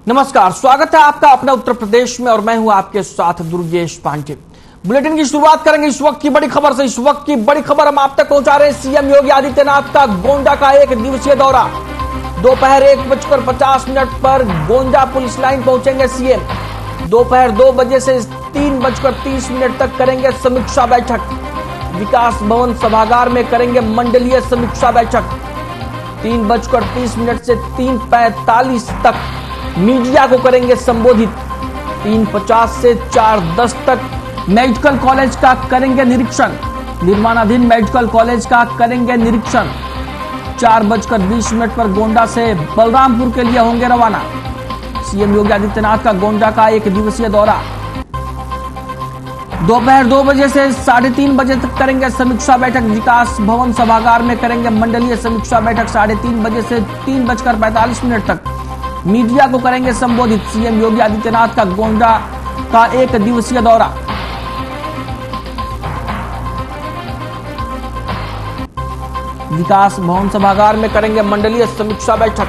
नमस्कार, स्वागत है आपका अपना उत्तर प्रदेश में और मैं हूं आपके साथ दुर्गेश पांडे। बुलेटिन की शुरुआत करेंगे इस वक्त की बड़ी खबर से। इस वक्त की बड़ी खबर हम आप तक पहुंचा रहे हैं। सीएम योगी आदित्यनाथ का गोंडा का 1 दिवसीय दौरा। दोपहर 1:50 पर गोंडा पुलिस लाइन पहुंचेंगे सीएम। दोपहर 2 बजे से 3:30 तक करेंगे समीक्षा बैठक। विकास भवन सभागार में करेंगे मंडलीय समीक्षा बैठक। 3:30 से 3:45 तक मीडिया को करेंगे संबोधित। 3:50 से 4:10 तक मेडिकल कॉलेज का करेंगे निरीक्षण। निर्माणाधीन मेडिकल कॉलेज का करेंगे निरीक्षण। 4:20 पर गोंडा से बलरामपुर के लिए होंगे रवाना। सीएम योगी आदित्यनाथ का गोंडा का 1 दिवसीय दौरा। दोपहर 2 बजे से 3:30 बजे तक करेंगे समीक्षा बैठक। विकास भवन सभागार में करेंगे मंडलीय समीक्षा बैठक। 3:30 बजे से 3:45 तक मीडिया को करेंगे संबोधित। सीएम योगी आदित्यनाथ का गोंडा का 1 दिवसीय दौरा। विकास भवन सभागार में करेंगे मंडलीय समीक्षा बैठक।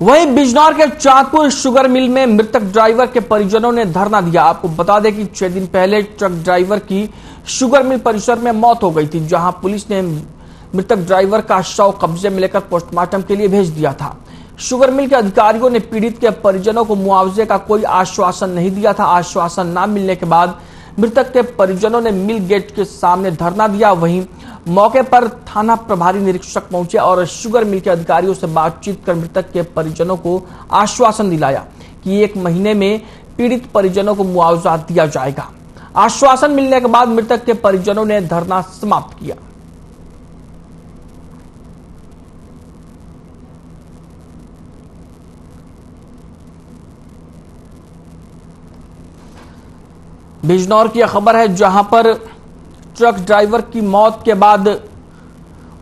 वहीं बिजनौर के चांदपुर शुगर मिल में मृतक ड्राइवर के परिजनों ने धरना दिया। आपको बता दें कि 6 दिन पहले ट्रक ड्राइवर की शुगर मिल परिसर में मौत हो गई थी, जहां पुलिस ने मृतक ड्राइवर का शव कब्जे में लेकर पोस्टमार्टम के लिए भेज दिया था। शुगर मिल के अधिकारियों ने पीड़ित के परिजनों को मुआवजे का कोई आश्वासन नहीं दिया था। आश्वासन न मिलने के बाद मृतक के परिजनों ने मिल गेट के सामने धरना दिया। वहीं मौके पर थाना प्रभारी निरीक्षक पहुंचे और शुगर मिल के अधिकारियों से बातचीत कर मृतक के परिजनों को आश्वासन दिलाया कि 1 महीने में पीड़ित परिजनों को मुआवजा दिया जाएगा। आश्वासन मिलने के बाद मृतक के परिजनों ने धरना समाप्त किया। बिजनौर की यह खबर है, जहां पर ट्रक ड्राइवर की मौत के बाद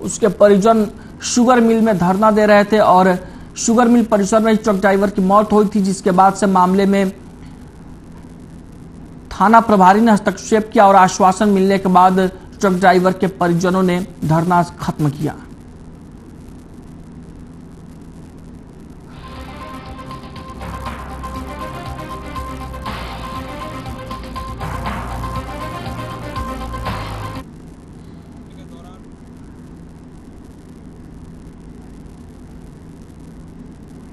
उसके परिजन शुगर मिल में धरना दे रहे थे और शुगर मिल परिसर में ट्रक ड्राइवर की मौत हुई थी, जिसके बाद से मामले में थाना प्रभारी ने हस्तक्षेप किया और आश्वासन मिलने के बाद ट्रक ड्राइवर के परिजनों ने धरना खत्म किया।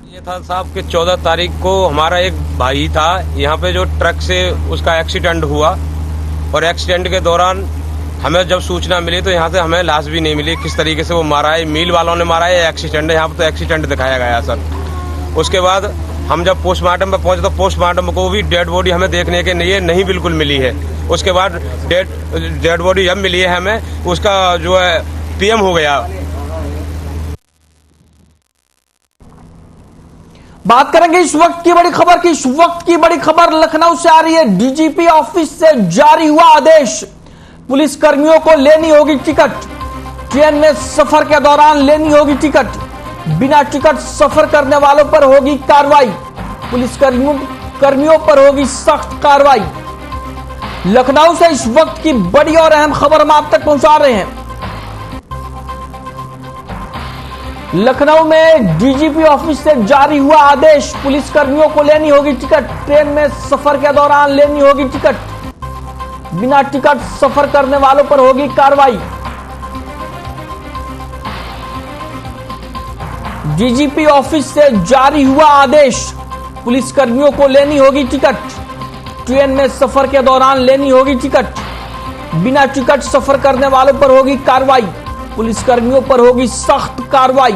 ये था साहब कि 14 तारीख को हमारा एक भाई था यहाँ पे, जो ट्रक से उसका एक्सीडेंट हुआ और एक्सीडेंट के दौरान हमें जब सूचना मिली तो यहाँ से हमें लाश भी नहीं मिली। किस तरीके से वो मारा है, मिल वालों ने मारा है, एक्सीडेंट है, यहाँ पे तो एक्सीडेंट दिखाया गया सर। उसके बाद हम जब पोस्टमार्टम पर पहुंचे तो पोस्टमार्टम को भी डेड बॉडी हमें देखने के लिए नहीं बिल्कुल मिली है। उसके बाद डेड बॉडी जब मिली है हमें, उसका जो है PM हो गया। बात करेंगे इस वक्त की बड़ी खबर की। इस वक्त की बड़ी खबर लखनऊ से आ रही है। डीजीपी ऑफिस से जारी हुआ आदेश, पुलिस कर्मियों को लेनी होगी टिकट। ट्रेन में सफर के दौरान लेनी होगी टिकट। बिना टिकट सफर करने वालों पर होगी कार्रवाई। पुलिस कर्मियों पर होगी सख्त कार्रवाई। लखनऊ से इस वक्त की बड़ी और अहम खबर हम आप तक पहुंचा रहे हैं। लखनऊ में डीजीपी ऑफिस से जारी हुआ आदेश, पुलिस कर्मियों को लेनी होगी टिकट। ट्रेन में सफर के दौरान लेनी होगी टिकट। बिना टिकट सफर करने वालों पर होगी कार्रवाई। डीजीपी ऑफिस से जारी हुआ आदेश, पुलिस कर्मियों को लेनी होगी टिकट। ट्रेन में सफर के दौरान लेनी होगी टिकट। बिना टिकट सफर करने वालों पर होगी कार्रवाई। पुलिस कर्मियों पर होगी सख्त कार्रवाई।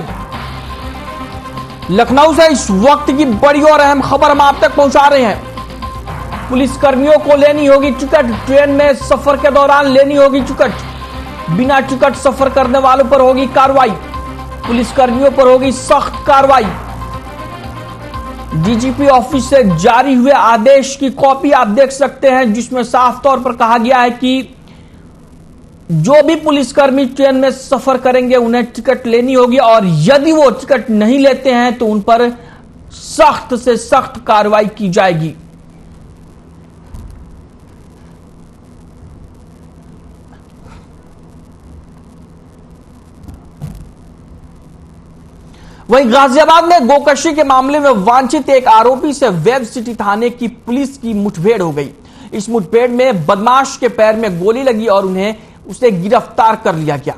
लखनऊ से इस वक्त की बड़ी और अहम खबर हम आप तक पहुंचा रहे हैं। पुलिस कर्मियों को लेनी होगी टिकट। ट्रेन में सफर के दौरान लेनी होगी टिकट। बिना टिकट सफर करने वालों पर होगी कार्रवाई। पुलिस कर्मियों पर होगी सख्त कार्रवाई। डीजीपी ऑफिस से जारी हुए आदेश की कॉपी आप देख सकते हैं, जिसमें साफ तौर पर कहा गया है कि जो भी पुलिसकर्मी ट्रेन में सफर करेंगे उन्हें टिकट लेनी होगी और यदि वो टिकट नहीं लेते हैं तो उन पर सख्त से सख्त कार्रवाई की जाएगी। वहीं गाजियाबाद में गोकशी के मामले में वांछित एक आरोपी से वेब सिटी थाने की पुलिस की मुठभेड़ हो गई। इस मुठभेड़ में बदमाश के पैर में गोली लगी और उसे गिरफ्तार कर लिया गया।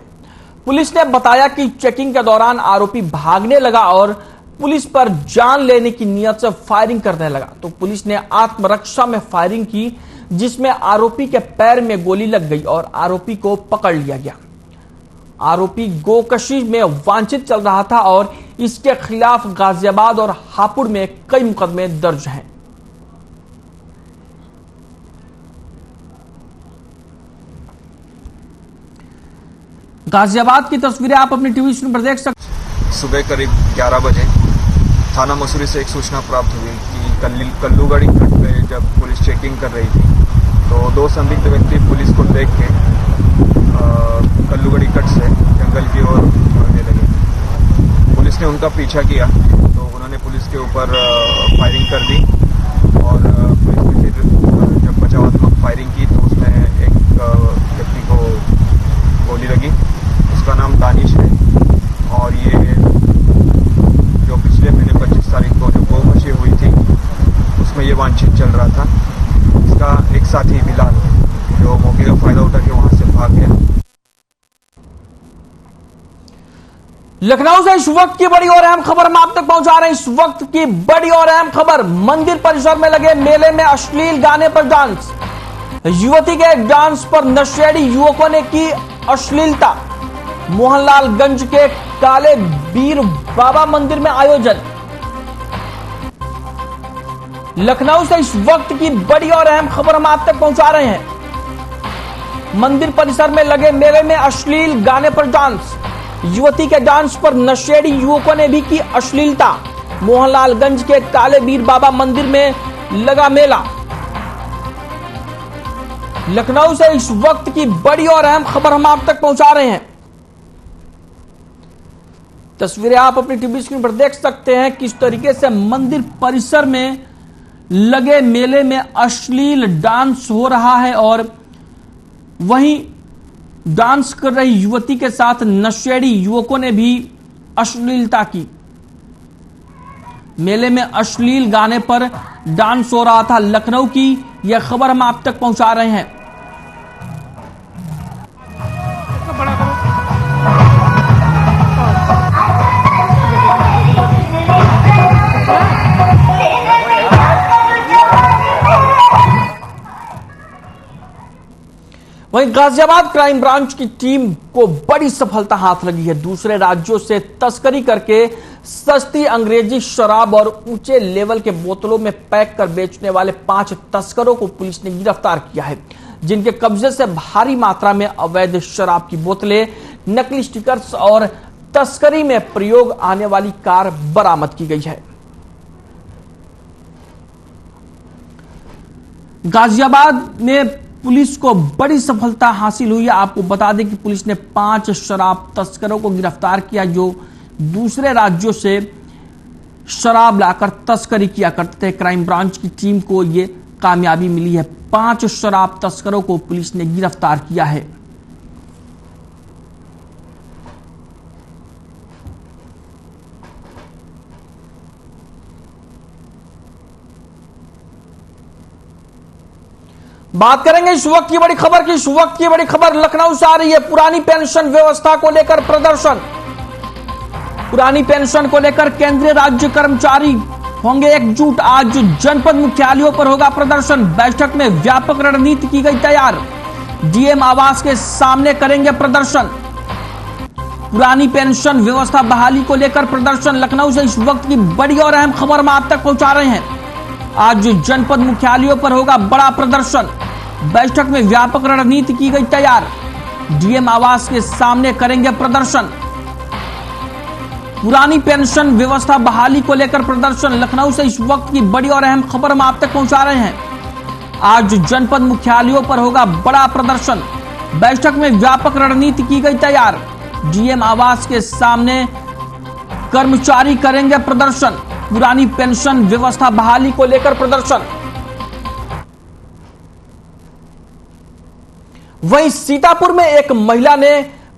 पुलिस ने बताया कि चेकिंग के दौरान आरोपी भागने लगा और पुलिस पर जान लेने की नियत से फायरिंग करने लगा, तो पुलिस ने आत्मरक्षा में फायरिंग की, जिसमें आरोपी के पैर में गोली लग गई और आरोपी को पकड़ लिया गया। आरोपी गोकशी में वांछित चल रहा था और इसके खिलाफ गाजियाबाद और हापुड़ में कई मुकदमे दर्ज हैं। गाजियाबाद की तस्वीरें आप अपनी टीवी स्क्रीन पर देख सकते हैं। सुबह करीब 11 बजे थाना मसूरी से एक सूचना प्राप्त हुई कि कल्लूगढ़ी घाट पे जब पुलिस चेकिंग कर रही थी तो दो संदिग्ध व्यक्ति पुलिस को देख के कल्लूगढ़ी कट से जंगल की ओर भागने लगे। पुलिस ने उनका पीछा किया तो उन्होंने पुलिस के ऊपर फायरिंग कर दी और पुलिस ने फिर जब बचावात्मक फायरिंग की तो उसमें एक व्यक्ति को गोली लगी। उसका नाम दानिश है और ये जो पिछले महीने 25 तारीख को जो गोकशी हुई थी उसमें ये वांछित चल रहा था। इसका एक साथी बिलाल जो मौके का फायदा उठा के वहां से भाग गया। लखनऊ से इस वक्त की बड़ी और अहम खबर हम आप तक पहुंचा रहे हैं। इस वक्त की बड़ी और अहम खबर, मंदिर परिसर में लगे मेले में अश्लील गाने पर डांस। युवती के डांस पर नशेड़ी युवकों ने की अश्लीलता। मोहनलालगंज के काले बीर बाबा मंदिर में आयोजन। लखनऊ से इस वक्त की बड़ी और अहम खबर हम आप तक पहुंचा रहे हैं। मंदिर परिसर में लगे मेले में अश्लील गाने पर डांस। युवती के डांस पर नशेड़ी युवकों ने भी की अश्लीलता। मोहनलालगंज के काले बीर बाबा मंदिर में लगा मेला। लखनऊ से इस वक्त की बड़ी और अहम खबर हम आप तक पहुंचा रहे हैं। तस्वीरें आप अपनी टीवी स्क्रीन पर देख सकते हैं किस तरीके से मंदिर परिसर में लगे मेले में अश्लील डांस हो रहा है और वहीं डांस कर रही युवती के साथ नशेड़ी युवकों ने भी अश्लीलता की। मेले में अश्लील गाने पर डांस हो रहा था। लखनऊ की यह खबर हम आप तक पहुंचा रहे हैं। वहीं गाजियाबाद क्राइम ब्रांच की टीम को बड़ी सफलता हाथ लगी है। दूसरे राज्यों से तस्करी करके सस्ती अंग्रेजी शराब और ऊंचे लेवल के बोतलों में पैक कर बेचने वाले 5 तस्करों को पुलिस ने गिरफ्तार किया है, जिनके कब्जे से भारी मात्रा में अवैध शराब की बोतलें, नकली स्टिकर्स और तस्करी में प्रयोग आने वाली कार बरामद की गई है। गाजियाबाद में पुलिस को बड़ी सफलता हासिल हुई है। आपको बता दें कि पुलिस ने 5 शराब तस्करों को गिरफ्तार किया जो दूसरे राज्यों से शराब लाकर तस्करी किया करते थे। क्राइम ब्रांच की टीम को यह कामयाबी मिली है। 5 शराब तस्करों को पुलिस ने गिरफ्तार किया है। बात करेंगे इस वक्त की बड़ी खबर की। इस वक्त की बड़ी खबर लखनऊ से आ रही है। पुरानी पेंशन व्यवस्था को लेकर प्रदर्शन। पुरानी पेंशन को लेकर केंद्रीय राज्य कर्मचारी होंगे एकजुट। आज जनपद मुख्यालयों पर होगा प्रदर्शन। बैठक में व्यापक रणनीति की गई तैयार। डीएम आवास के सामने करेंगे प्रदर्शन। पुरानी पेंशन व्यवस्था बहाली को लेकर प्रदर्शन। लखनऊ से इस वक्त की बड़ी और अहम खबर हम आप तक पहुंचा रहे हैं। आज जनपद मुख्यालयों पर होगा बड़ा प्रदर्शन। बैठक में व्यापक रणनीति की गई तैयार। डीएम आवास के सामने करेंगे प्रदर्शन। पुरानी पेंशन व्यवस्था बहाली को लेकर प्रदर्शन। लखनऊ से इस वक्त की बड़ी और अहम खबर हम आप तक पहुंचा रहे हैं। आज जनपद मुख्यालयों पर होगा बड़ा प्रदर्शन। बैठक में व्यापक रणनीति की गई तैयार। डीएम आवास के सामने कर्मचारी करेंगे प्रदर्शन। पुरानी पेंशन व्यवस्था बहाली को लेकर प्रदर्शन। वहीं सीतापुर में एक महिला ने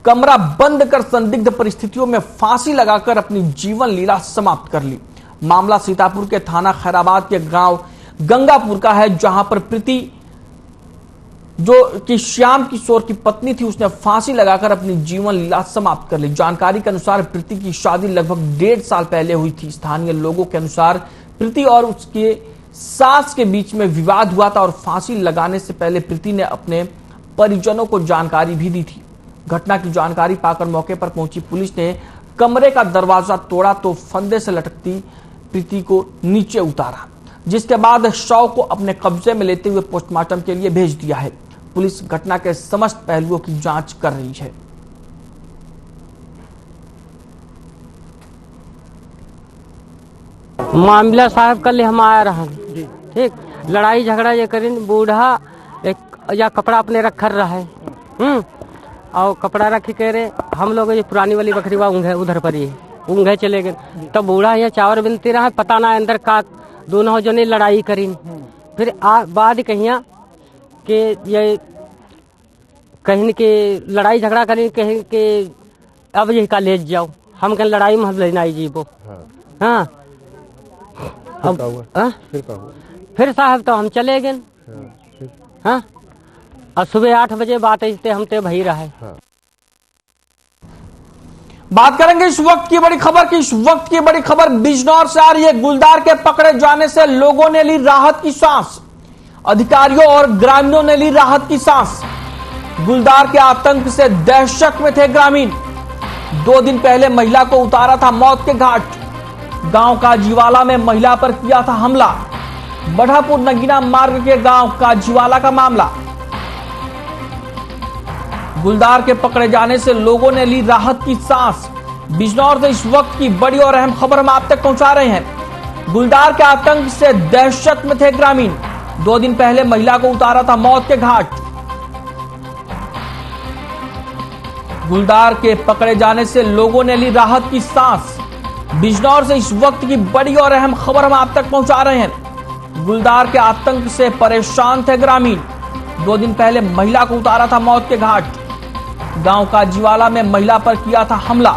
कमरा बंद कर संदिग्ध परिस्थितियों में फांसी लगाकर अपनी जीवन लीला समाप्त कर ली। मामला सीतापुर के थाना खैराबाद के गांव गंगापुर का है, जहां पर प्रीति जो कि श्याम किशोर की पत्नी थी, उसने फांसी लगाकर अपनी जीवन लीला समाप्त कर ली। जानकारी के अनुसार प्रीति की शादी लगभग 1.5 साल पहले हुई थी। स्थानीय लोगों के अनुसार प्रीति और उसके सास के बीच में विवाद हुआ था और फांसी लगाने से पहले प्रीति ने अपने परिजनों को जानकारी भी दी थी। घटना की जानकारी पाकर मौके पर पहुंची पुलिस ने कमरे का दरवाजा तोड़ा तो फंदे से लटकती प्रीति को नीचे उतारा, जिसके बाद शव को अपने कब्जे में लेते हुए पोस्टमार्टम के लिए भेज दिया है। पुलिस घटना के समस्त पहलुओं की जांच कर रही है। मामला साहब कल हम आया रहा ठीक, लड़ाई झगड़ा ये करीन बूढ़ा एक या कपड़ा अपने रखर रहा है और कपड़ा रखी कह रहे हम लोग ये पुरानी वाली बकरी वा ऊँघे उधर पर ही ऊँघे चले गए। तब बूढ़ा यहाँ चावल बिनती रहा, पता ना अंदर का दोनों जने लड़ाई करीन। फिर बाद कहिया कि ये कहीं के लड़ाई झगड़ा करी, कहीं के अब यही का ले जाओ, हम कहीं लड़ाई में लेना ही जीवो। हाँ फिर साहब तो हम चले गए। हाँ और सुबह 8 बजे बात ऐसे हम ते भई रहे। बात करेंगे इस वक्त की बड़ी खबर की। इस वक्त की बड़ी खबर बिजनौर से आ रही है। गुलदार के पकड़े जाने से लोगों ने ली राहत की सांस। अधिकारियों और ग्रामीणों ने ली राहत की सांस। गुलदार के आतंक से दहशत में थे ग्रामीण। 2 दिन पहले महिला को उतारा था मौत के घाट। गांव काजीवाला में महिला पर किया था हमला। बढ़ापुर नगीना मार्ग के गांव काजीवाला का मामला। गुलदार के पकड़े जाने से लोगों ने ली राहत की सांस। बिजनौर से इस वक्त की बड़ी और अहम खबर हम आप तक पहुंचा रहे हैं। गुलदार के आतंक से दहशत में थे ग्रामीण। 2 दिन पहले महिला को उतारा था मौत के घाट। गुलदार के पकड़े जाने से लोगों ने ली राहत की सांस। बिजनौर से इस वक्त की बड़ी और अहम खबर हम आप तक पहुंचा रहे हैं। गुलदार के आतंक से परेशान थे ग्रामीण। 2 दिन पहले महिला को उतारा था मौत के घाट। गांव काजीवाला में महिला पर किया था हमला।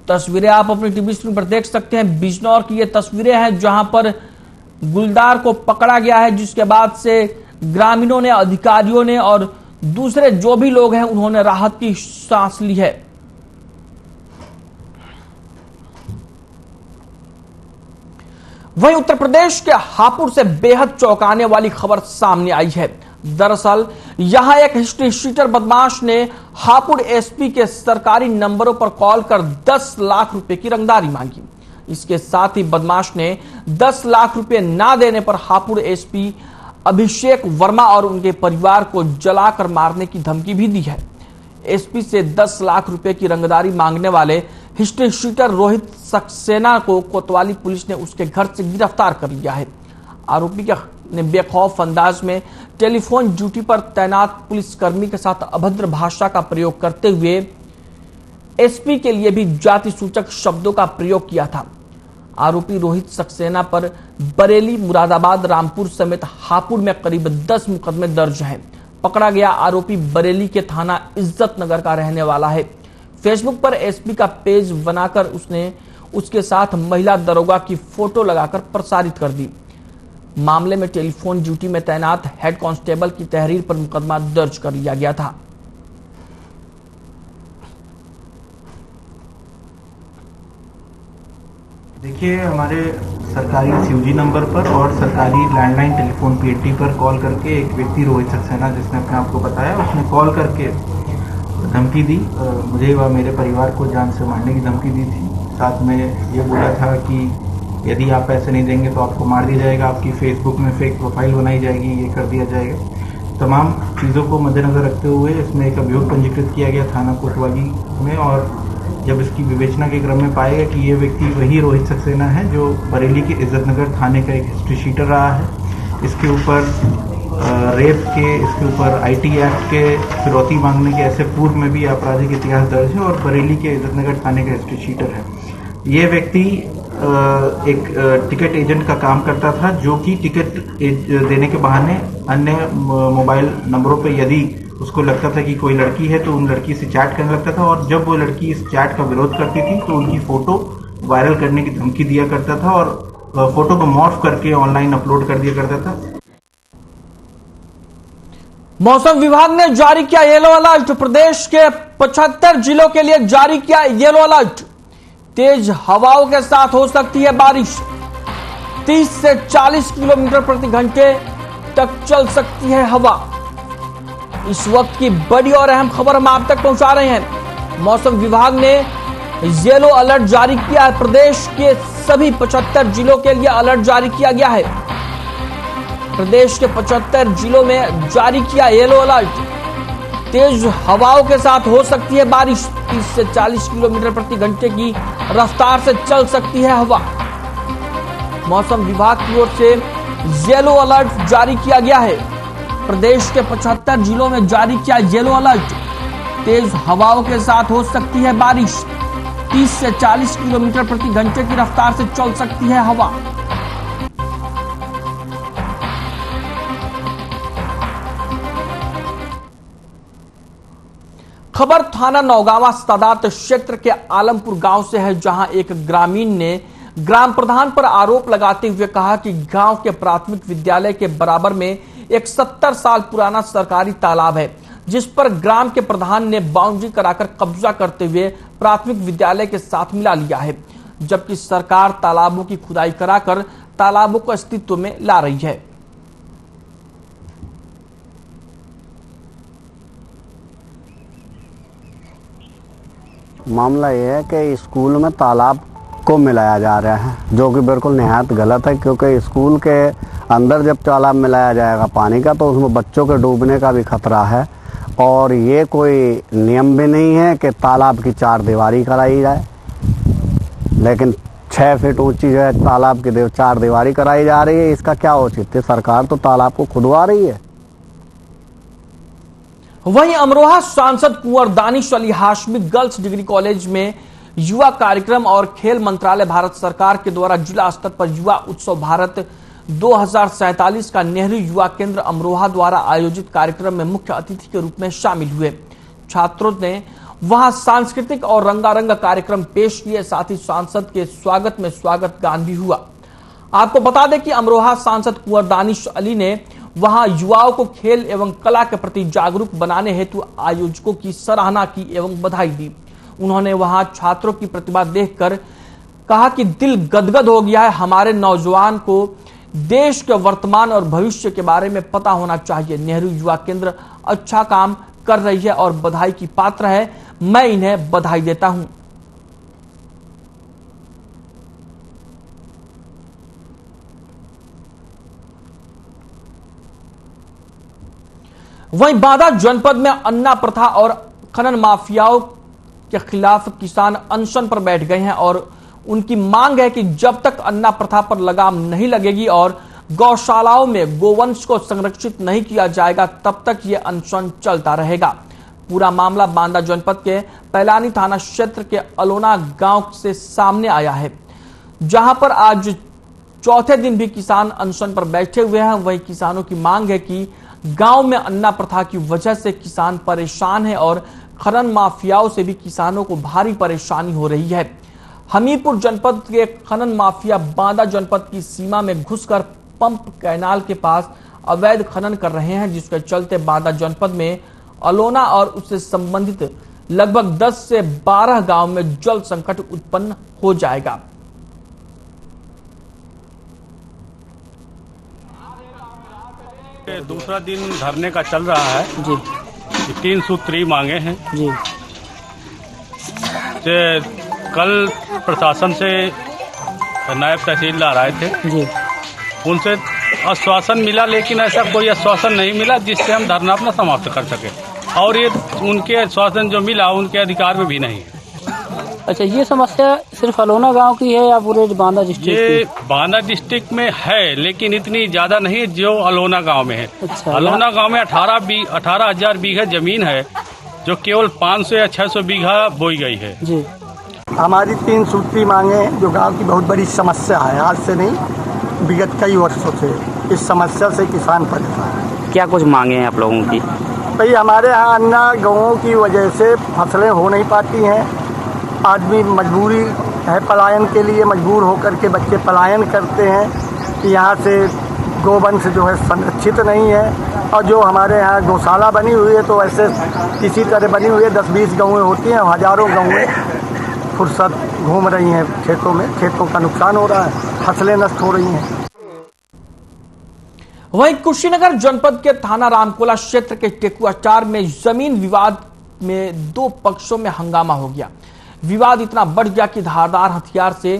तस्वीरें आप अपनी टीवी स्क्रीन पर देख सकते हैं। बिजनौर की ये तस्वीरें हैं जहां पर गुलदार को पकड़ा गया है, जिसके बाद से ग्रामीणों ने, अधिकारियों ने और दूसरे जो भी लोग हैं उन्होंने राहत की सांस ली है। वहीं उत्तर प्रदेश के हापुड़ से बेहद चौंकाने वाली खबर सामने आई है। दरअसल यहां एक हिस्ट्री शीटर बदमाश ने हापुड़ एसपी के सरकारी नंबरों पर कॉल कर 10 लाख रुपए की रंगदारी मांगी। इसके साथ ही बदमाश ने 10 लाख रुपए ना देने पर हापुड़ एसपी अभिषेक वर्मा और उनके परिवार को जलाकर मारने की धमकी भी दी है। एसपी से 10 लाख रुपए की रंगदारी मांगने वाले हिस्ट्री शीटर रोहित सक्सेना को कोतवाली पुलिस ने उसके घर से गिरफ्तार कर लिया है। आरोपी ने बेखौफ अंदाज में टेलीफोन ड्यूटी पर तैनात पुलिसकर्मी के साथ अभद्र भाषा का प्रयोग करते हुए एसपी के लिए भी जाति सूचक शब्दों का प्रयोग किया था। आरोपी रोहित सक्सेना पर बरेली, मुरादाबाद, रामपुर समेत हापुड़ में करीब 10 मुकदमे दर्ज हैं। पकड़ा गया आरोपी बरेली के थाना इज्जत नगर का रहने वाला है। फेसबुक पर एसपी का पेज बनाकर उसने उसके साथ महिला दरोगा की फोटो लगाकर प्रसारित कर दी। मामले में टेलीफोन ड्यूटी में तैनात हेड कांस्टेबल की तहरीर पर मुकदमा दर्ज कर लिया गया था। देखिए, हमारे सरकारी सीयूजी नंबर पर और सरकारी लैंडलाइन टेलीफोन पीएटी पर कॉल करके एक व्यक्ति रोहित सक्सेना, जिसने अपने आप को बताया, उसने कॉल करके धमकी दी। मुझे व मेरे परिवार को जान से मारने की धमकी दी थी। साथ में ये बोला था कि यदि आप पैसे नहीं देंगे तो आपको मार दिया जाएगा, आपकी फेसबुक में फेक प्रोफाइल बनाई जाएगी, ये कर दिया जाएगा। तमाम चीज़ों को मद्देनजर रखते हुए इसमें एक अभियोग पंजीकृत किया गया थाना कोतवाली में, और जब इसकी विवेचना के क्रम में पाएगा कि ये व्यक्ति वही रोहित सक्सेना है जो बरेली के इज्जत नगर थाने का एक हिस्ट्री शीटर रहा है। इसके ऊपर रेप के, इसके ऊपर आईटी एक्ट के, फिरौती मांगने के ऐसे पूर्व में भी आपराधिक इतिहास दर्ज है और बरेली के इज्जत नगर थाने का हिस्ट्री शीटर है। ये व्यक्ति एक टिकट एजेंट का काम करता था, जो कि टिकट देने के बहाने अन्य मोबाइल नंबरों पर यदि उसको लगता था कि कोई लड़की है तो उन लड़की से चैट करने लगता था, और जब वो लड़की इस चैट का विरोध करती थी तो उनकी फोटो वायरल करने की धमकी दिया करता था और फोटो को मॉर्फ करके ऑनलाइन अपलोड कर दिया करता था। मौसम विभाग ने जारी किया येलो अलर्ट। प्रदेश के 75 जिलों के लिए जारी किया येलो अलर्ट। तेज हवाओं के साथ हो सकती है बारिश। 30 से 40 किलोमीटर प्रति घंटे तक चल सकती है हवा। इस वक्त की बड़ी और अहम खबर हम आप तक पहुंचा रहे हैं। मौसम विभाग ने येलो अलर्ट जारी किया है। प्रदेश के सभी 75 जिलों के लिए अलर्ट जारी किया गया है। प्रदेश के 75 जिलों में जारी किया येलो अलर्ट। तेज हवाओं के साथ हो सकती है बारिश। 30 से 40 किलोमीटर प्रति घंटे की रफ्तार से चल सकती है हवा। मौसम विभाग की ओर से येलो अलर्ट जारी किया गया है। प्रदेश के 75 जिलों में जारी किया येलो अलर्ट। तेज हवाओं के साथ हो सकती है बारिश। 30 से 40 किलोमीटर प्रति घंटे की रफ्तार से चल सकती है हवा। खबर थाना नौगावा सादात क्षेत्र के आलमपुर गांव से है, जहां एक ग्रामीण ने ग्राम प्रधान पर आरोप लगाते हुए कहा कि गांव के प्राथमिक विद्यालय के बराबर में एक 70 साल पुराना सरकारी तालाब है, जिस पर ग्राम के प्रधान ने बाउंड्री कराकर कब्जा करते हुए प्राथमिक विद्यालय के साथ मिला लिया है, जबकि सरकार तालाबों की खुदाई कराकर तालाबों को अस्तित्व में ला रही है। मामला यह है कि स्कूल में तालाब को मिलाया जा रहा है, जो कि बिल्कुल निहायत गलत है, क्योंकि स्कूल के अंदर जब तालाब मिलाया जाएगा पानी का तो उसमें बच्चों के डूबने का भी खतरा है। और ये कोई नियम भी नहीं है कि तालाब की 4 दीवारी कराई जाए, लेकिन 6 फीट ऊंची जो है तालाब की 4 दीवारी कराई जा रही है। इसका क्या औचित्य? सरकार तो तालाब को खुदवा रही है। वहीं अमरोहा सांसद Kunwar Danish Ali Hashmi girls degree college में युवा कार्यक्रम और खेल मंत्रालय भारत सरकार के द्वारा जिला स्तर पर युवा उत्सव भारत 2047 का नेहरू युवा केंद्र अमरोहा द्वारा आयोजित कार्यक्रम में मुख्य अतिथि के रूप में शामिल हुए। छात्रों ने वहां सांस्कृतिक और रंगारंग कार्यक्रम पेश किए, साथ ही सांसद के स्वागत में स्वागत गान भी हुआ। आपको बता दें कि अमरोहा सांसद कुंवर दानिश अली ने वहां युवाओं को खेल एवं कला के प्रति जागरूक बनाने हेतु आयोजकों की सराहना की एवं बधाई दी। उन्होंने वहां छात्रों की प्रतिभा देखकर कहा कि दिल गदगद हो गया है। हमारे नौजवान को देश के वर्तमान और भविष्य के बारे में पता होना चाहिए। नेहरू युवा केंद्र अच्छा काम कर रही है और बधाई की पात्र है। मैं इन्हें बधाई देता हूं। वहीं बांदा जनपद में अन्ना प्रथा और खनन माफियाओं के खिलाफ किसान अनशन पर बैठ गए हैं और उनकी मांग है कि जब तक अन्ना प्रथा पर लगाम नहीं लगेगी और गौशालाओं में गोवंश को संरक्षित नहीं किया जाएगा, तब तक ये अनशन चलता रहेगा। पूरा मामला बांदा जनपद के पैलानी थाना क्षेत्र के अलोना गांव से सामने आया है, जहां पर आज चौथे दिन भी किसान अनशन पर बैठे हुए हैं। वहीं किसानों की मांग है कि गांव में अन्ना प्रथा की वजह से किसान परेशान है और खनन माफियाओं से भी किसानों को भारी परेशानी हो रही है। हमीरपुर जनपद के खनन माफिया बांदा जनपद की सीमा में घुसकर पंप कैनाल के पास अवैध खनन कर रहे हैं, जिसके चलते बांदा जनपद में अलोना और उससे संबंधित लगभग 10 से 12 गांव में जल संकट उत्पन्न हो जाएगा। दूसरा दिन धरने का चल रहा है जी। 3 सूत्री मांगे हैं जी। कल प्रशासन से नायब तहसीलदार आए थे जी, उनसे आश्वासन मिला, लेकिन ऐसा कोई आश्वासन नहीं मिला जिससे हम धरना अपना समाप्त कर सके। और ये उनके आश्वासन जो मिला उनके अधिकार में भी नहीं है। अच्छा, ये समस्या सिर्फ अलोना गांव की है या पूरे बांदा डिस्ट्रिक्ट? ये बांदा डिस्ट्रिक्ट में है, लेकिन इतनी ज्यादा नहीं है जो अलोना गांव में है। अच्छा, अलोना गांव में 18,000 बीघा जमीन है, जो केवल 500 या 600 बीघा बोई गई है जी। हमारी 3 सूत्री मांगे जो गांव की बहुत बड़ी समस्या है, आज से नहीं विगत कई वर्षों से इस समस्या से किसान परेशान है। क्या कुछ मांगे हैं आप लोगों की? भाई हमारे यहाँ अन्य गाँवों की वजह से फसलें हो नहीं पाती हैं। आदमी मजबूरी है, पलायन के लिए मजबूर होकर के बच्चे पलायन करते हैं कि यहाँ से गोवंश जो है संरक्षित नहीं है। और जो हमारे यहाँ गौशाला बनी हुई है तो ऐसे किसी तरह बनी हुई है, 10-20 गाँवें होती हैं, हज़ारों गाँवें फुर्सत घूम रही हैं खेतों में। खेतों का नुकसान हो रहा है, फसलें नष्ट हो रही हैं। वहीं कुशीनगर जनपद के थाना रामकोला क्षेत्र के टेकुआचार में जमीन विवाद में 2 पक्षों में हंगामा हो गया। विवाद इतना बढ़ गया कि धारदार हथियार से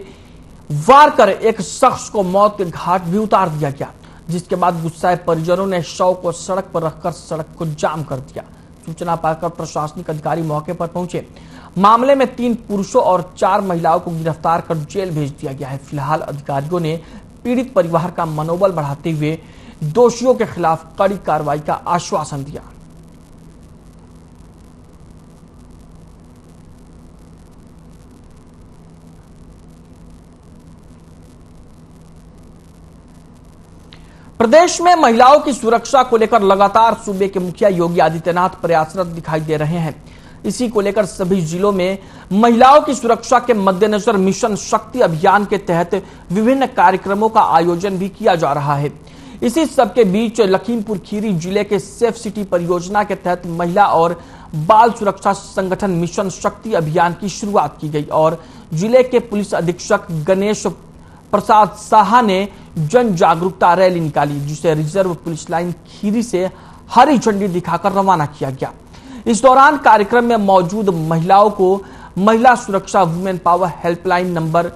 वार कर एक शख्स को मौत के घाट भी उतार दिया गया, जिसके बाद गुस्साए परिजनों ने शव को सड़क पर रखकर सड़क को जाम कर दिया। सूचना पाकर प्रशासनिक अधिकारी मौके पर पहुंचे। मामले में 3 पुरुषों और 4 महिलाओं को गिरफ्तार कर जेल भेज दिया गया है। फिलहाल अधिकारियों ने पीड़ित परिवार का मनोबल बढ़ाते हुए दोषियों के खिलाफ कड़ी कार्रवाई का आश्वासन दिया। प्रदेश में महिलाओं की सुरक्षा को लेकर लगातार सूबे के मुखिया योगी आदित्यनाथ प्रयासरत दिखाई दे रहे हैं। इसी को लेकर सभी जिलों में महिलाओं की सुरक्षा के मद्देनजर मिशन शक्ति अभियान के तहत विभिन्न कार्यक्रमों का आयोजन भी किया जा रहा है। इसी सबके बीच लखीमपुर खीरी जिले के सेफ सिटी परियोजना के तहत महिला और बाल सुरक्षा संगठन मिशन शक्ति अभियान की शुरुआत की गई और जिले के पुलिस अधीक्षक गणेश प्रसाद साहा ने जन जागरूकता रैली निकाली, जिसे रिजर्व पुलिस लाइन खीरी से हरी झंडी दिखाकर रवाना किया गया। इस दौरान कार्यक्रम में मौजूद महिलाओं को महिला सुरक्षा वुमेन पावर हेल्पलाइन नंबर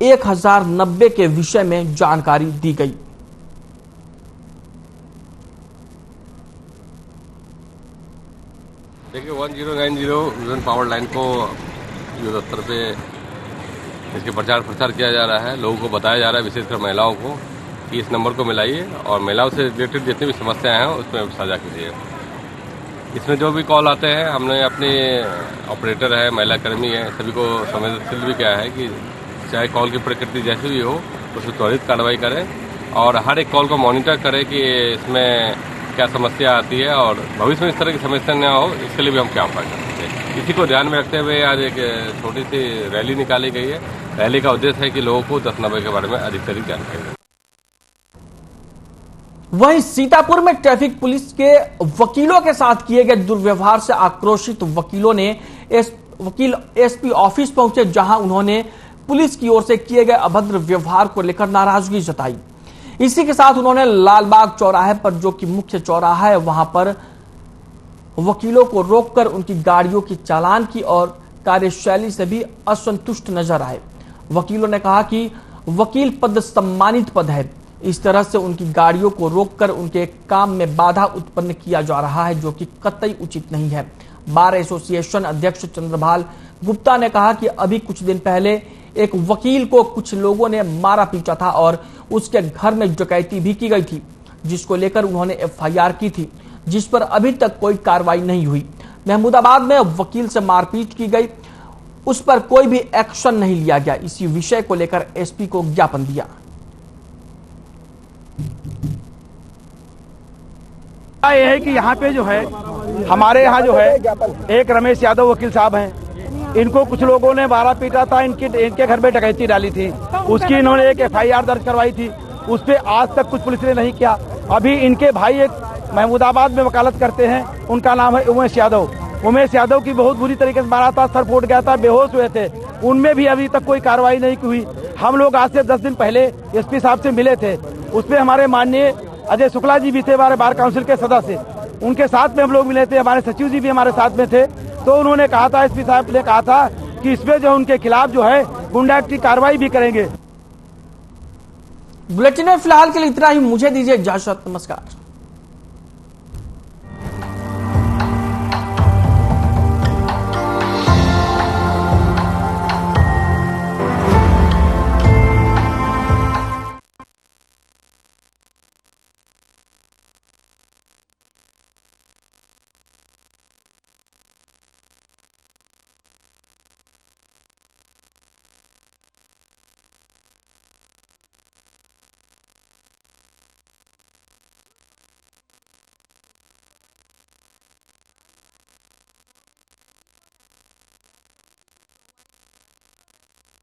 1090 के विषय में जानकारी दी गई। देखिए 1090 वुमेन पावर लाइन को युद्ध स्तर पे इसके प्रचार प्रसार किया जा रहा है। लोगों को बताया जा रहा है, विशेषकर महिलाओं को, कि इस नंबर को मिलाइए और महिलाओं से रिलेटेड जितनी भी समस्याएं हैं उसमें साझा कीजिए। इसमें जो भी कॉल आते हैं हमने अपने ऑपरेटर है, महिला कर्मी है, सभी को संवेदनशील भी किया है कि चाहे कॉल की प्रकृति जैसी भी हो उसमें त्वरित कार्रवाई करें और हर एक कॉल को मॉनिटर करें कि इसमें क्या समस्या आती है और भविष्य में इस तरह की समस्या न हो, इसके लिए भी हम क्या उपाय कर सकते हैं। इसी को ध्यान में रखते हुए आज एक छोटी सी रैली निकाली गई है। रैली का उद्देश्य है कि लोगों को 1090 के बारे में अधिक से अधिक जानकारी दें। वहीं सीतापुर में ट्रैफिक पुलिस के वकीलों के साथ किए गए दुर्व्यवहार से आक्रोशित वकीलों ने वकील एसपी ऑफिस पहुंचे, जहां उन्होंने पुलिस की ओर से किए गए अभद्र व्यवहार को लेकर नाराजगी जताई। इसी के साथ उन्होंने लालबाग चौराहे पर, जो कि मुख्य चौराहा है, वहां पर वकीलों को रोककर उनकी गाड़ियों की चालान की और कार्यशैली से भी असंतुष्ट नजर आए। वकीलों ने कहा कि वकील पद सम्मानित पद है, इस तरह से उनकी गाड़ियों को रोककर उनके काम में बाधा उत्पन्न किया जा रहा है, जो कि कतई उचित नहीं है। बार एसोसिएशन अध्यक्ष चंद्रभाल गुप्ता ने कहा कि अभी कुछ दिन पहले एक वकील को कुछ लोगों ने मारा पीटा था और उसके घर में डकैती भी की गई थी, जिसको लेकर उन्होंने एफआईआर की थी, जिस पर अभी तक कोई कार्रवाई नहीं हुई। महमूदाबाद में वकील से मारपीट की गई, उस पर कोई भी एक्शन नहीं लिया गया। इसी विषय को लेकर एसपी को ज्ञापन दिया। यह है कि यहाँ पे जो है हमारे यहाँ जो है एक रमेश यादव वकील साहब हैं, इनको कुछ लोगों ने मारा पीटा था, इनके घर में डकैती डाली थी, उसकी इन्होंने एक एफआईआर दर्ज करवाई थी, उस पर आज तक कुछ पुलिस ने नहीं किया। अभी इनके भाई एक महमूदाबाद में वकालत करते हैं, उनका नाम है उमेश यादव। उमेश यादव की बहुत बुरी तरीके से मारा था, सर फूट गया था, बेहोश हुए थे, उनमें भी अभी तक कोई कार्रवाई नहीं हुई। हम लोग आज से 10 दिन पहले एसपी साहब से मिले थे, उसमें हमारे माननीय अजय शुक्ला जी भी थे, हमारे बार काउंसिल के सदस्य, उनके साथ में हम लोग मिले थे, हमारे सचिव जी भी हमारे साथ में थे। तो उन्होंने कहा था, एसपी साहब ने कहा था कि इसमें जो उनके खिलाफ जो है गुंडा एक्ट की कार्रवाई भी करेंगे। बुलेटिन में फिलहाल के लिए इतना ही। मुझे दीजिए इजाजत। नमस्कार।